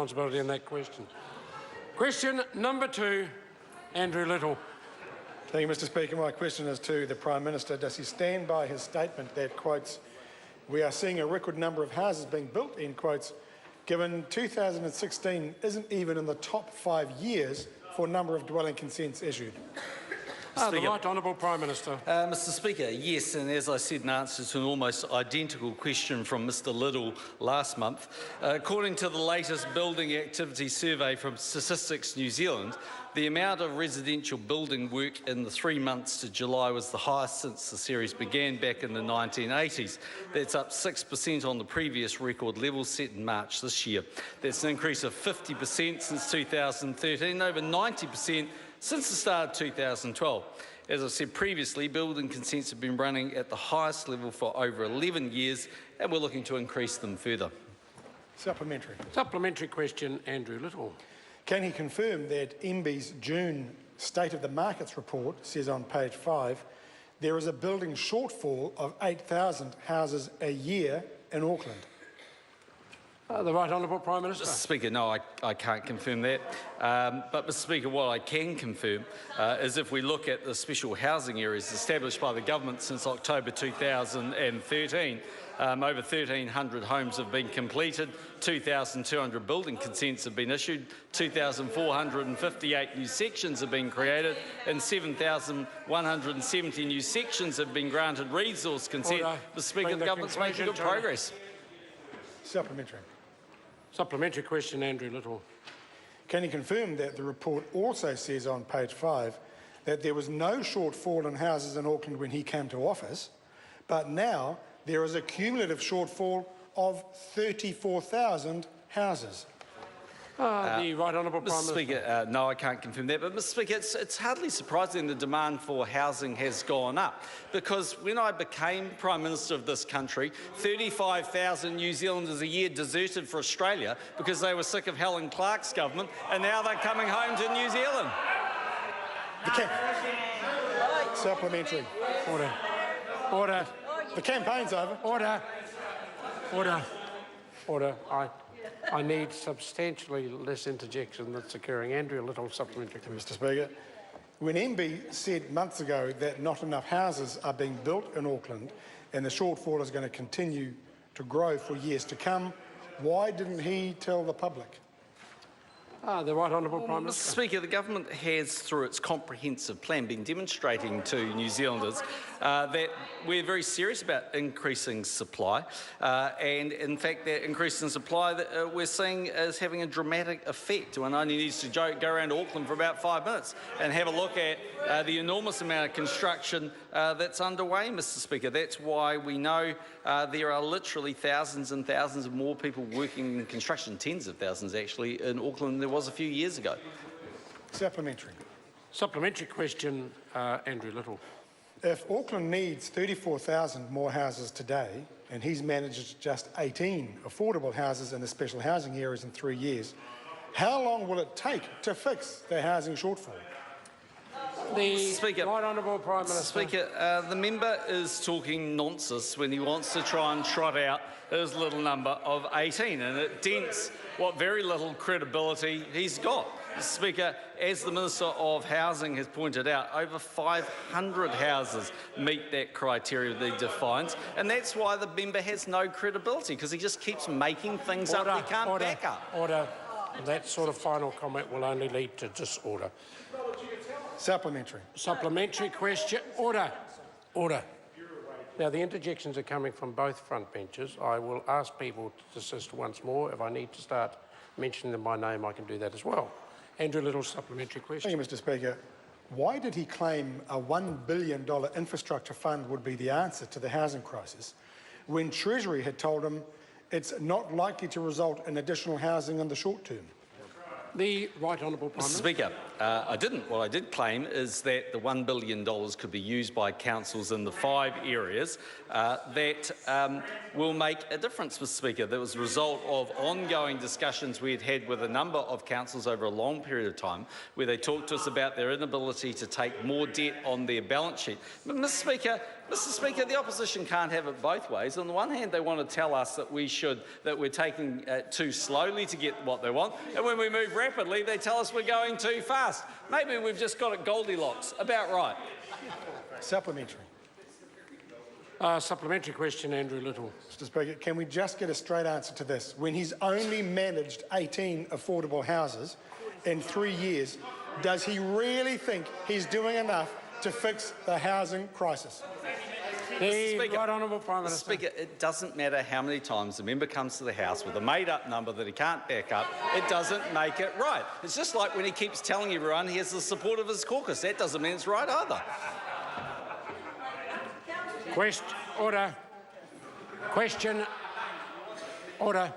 responsibility in that question. Question number 2, Andrew Little. Thank you, Mr Speaker. My question is to the Prime Minister. Does he stand by his statement that, quotes, "We are seeing a record number of houses being built," end quotes, given 2016 isn't even in the top 5 years for number of dwelling consents issued? The Right Honourable Prime Minister. Mr Speaker, yes, and as I said in answer to an almost identical question from Mr Little last month, according to the latest building activity survey from Statistics New Zealand, the amount of residential building work in the 3 months to July was the highest since the series began back in the 1980s. That's up 6% on the previous record level set in March this year. That's an increase of 50% since 2013, over 90% since the start of 2012. As I said previously, building consents have been running at the highest level for over 11 years, and we're looking to increase them further. Supplementary. Supplementary question, Andrew Little. Can he confirm that MBIE's June State of the Markets report says on page 5 there is a building shortfall of 8,000 houses a year in Auckland? The Right Honourable Prime Minister. Mr Speaker, no, I can't confirm that. But, Mr Speaker, what I can confirm is if we look at the special housing areas established by the government since October 2013, over 1,300 homes have been completed, 2,200 building consents have been issued, 2,458 new sections have been created, and 7,170 new sections have been granted resource consent. Mr Speaker, the government's making good progress. Supplementary. Supplementary question, Andrew Little. Can he confirm that the report also says on page 5 that there was no shortfall in houses in Auckland when he came to office, but now there is a cumulative shortfall of 34,000 houses? The Right Honourable Prime Mr Minister. Speaker, no, I can't confirm that. But, Mr Speaker, it's hardly surprising the demand for housing has gone up, because when I became Prime Minister of this country, 35,000 New Zealanders a year deserted for Australia because they were sick of Helen Clark's government, and now they're coming home to New Zealand. Supplementary. Order. Order. The campaign's over. Order. Order. Order. I need substantially less interjection that's occurring. Andrew Little, supplementary. Mr Speaker, when MB said months ago that not enough houses are being built in Auckland and the shortfall is going to continue to grow for years to come, why didn't he tell the public? The Right Honourable Prime Mr Minister. Speaker, the government has, through its comprehensive plan, been demonstrating to New Zealanders that we're very serious about increasing supply, and in fact that increase in supply that we're seeing is having a dramatic effect. One only needs to go around Auckland for about 5 minutes and have a look at the enormous amount of construction that's underway, Mr Speaker. That's why we know there are literally thousands and thousands of more people working in construction, tens of thousands actually, in Auckland than there was a few years ago. Supplementary. Supplementary question, Andrew Little. If Auckland needs 34,000 more houses today and he's managed just 18 affordable houses in the special housing areas in 3 years, how long will it take to fix the housing shortfall? The Speaker, Right Honourable Prime Minister. Speaker, the member is talking nonsense when he wants to try and trot out his little number of 18, and it dents what very little credibility he's got. Speaker, as the Minister of Housing has pointed out, over 500 houses meet that criteria that he defines, and that's why the member has no credibility, because he just keeps making things up he can't back up. Order. That sort of final comment will only lead to disorder. Supplementary. Supplementary question. Order. Order. Now, the interjections are coming from both front benches. I will ask people to desist once more. If I need to start mentioning them by name, I can do that as well. Andrew Little, supplementary question. Thank you, Mr Speaker. Why did he claim a $1 billion infrastructure fund would be the answer to the housing crisis when Treasury had told him it's not likely to result in additional housing in the short term? The Right Honourable Prime Minister. Speaker, I didn't. What I did claim is that the $1 billion could be used by councils in the 5 areas that will make a difference, Mr Speaker. That was a result of ongoing discussions we had had with a number of councils over a long period of time, where they talked to us about their inability to take more debt on their balance sheet. But, Mr Speaker, Mr. Speaker, the opposition can't have it both ways. On the one hand, they want to tell us that we're taking too slowly to get what they want, and when we move rapidly, they tell us we're going too fast. Maybe we've just got it Goldilocks, about right. Supplementary. Supplementary question, Andrew Little. Mr. Speaker, can we just get a straight answer to this? When he's only managed 18 affordable houses in 3 years, does he really think he's doing enough to fix the housing crisis? The Speaker, Right Honourable Prime Minister. Speaker, it doesn't matter how many times the member comes to the House with a made-up number that he can't back up, it doesn't make it right. It's just like when he keeps telling everyone he has the support of his caucus. That doesn't mean it's right either. Order. Question. Order.